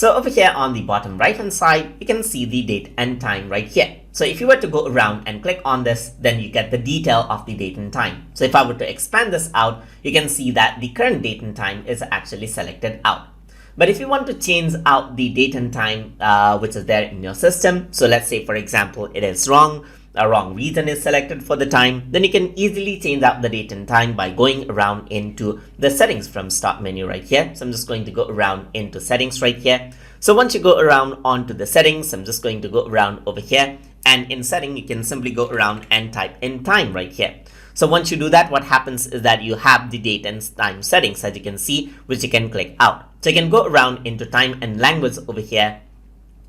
So over here on the bottom right hand side, you can see the date and time right here. So if you were to go around and click on this, then you get the detail of the date and time. So if I were to expand this out, you can see that the current date and time is actually selected out. But if you want to change out the date and time which is there in your system, so let's say for example it is wrong, a wrong reason is selected for the time, then you can easily change out the date and time by going around into the settings from start menu right here. So I'm just going to go around into settings right here. So once you go around onto the settings, I'm just going to go around over here, and in setting you can simply go around and type in time right here. So once you do that, what happens is that you have the date and time settings, as you can see, which you can click out. So you can go around into time and language over here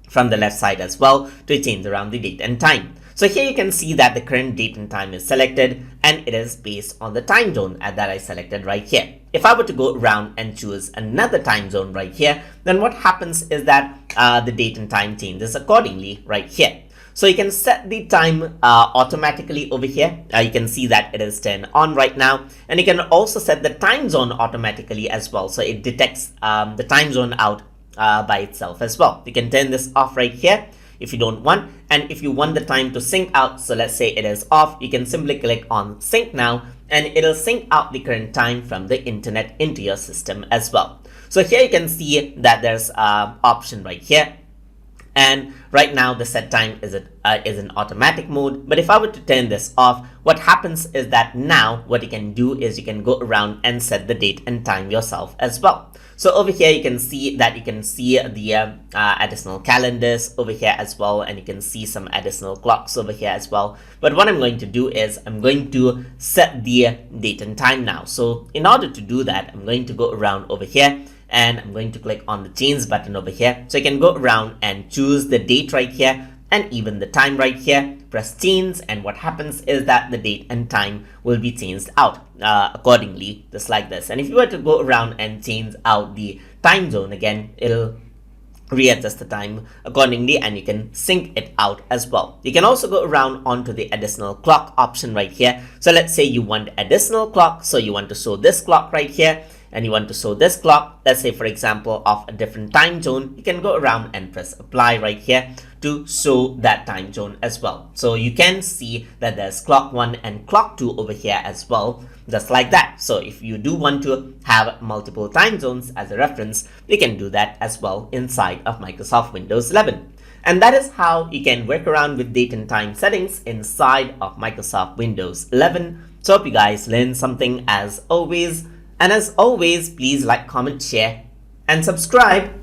from the left side as well to change around the date and time. So here you can see that the current date and time is selected, and it is based on the time zone that I selected right here. If I were to go around and choose another time zone right here, then what happens is that the date and time changes accordingly right here. So you can set the time automatically over here. You can see that it is turned on right now, and you can also set the time zone automatically as well. So it detects the time zone out by itself as well. You can turn this off right here if you don't want, and if you want the time to sync out, so let's say it is off, you can simply click on sync now, and it'll sync out the current time from the internet into your system as well. So here you can see that there's an option right here. And right now the set time is in automatic mode. But if I were to turn this off, what happens is that now what you can do is you can go around and set the date and time yourself as well. So over here you can see that you can see the additional calendars over here as well, and you can see some additional clocks over here as well. But what I'm going to do is I'm going to set the date and time now. So in order to do that, I'm going to go around over here, and I'm going to click on the change button over here. So you can go around and choose the date right here and even the time right here, press change, and what happens is that the date and time will be changed out accordingly, just like this. And if you were to go around and change out the time zone again, it'll readjust the time accordingly, and you can sync it out as well. You can also go around onto the additional clock option right here. So let's say you want additional clock, so you want to show this clock right here, and you want to show this clock, let's say for example of a different time zone, you can go around and press apply right here to show that time zone as well. So you can see that there's clock 1 and clock 2 over here as well, just like that. So if you do want to have multiple time zones as a reference, you can do that as well inside of Microsoft Windows 11. And that is how you can work around with date and time settings inside of Microsoft Windows 11. So hope you guys learned something as always. And as always, please like, comment, share, and subscribe.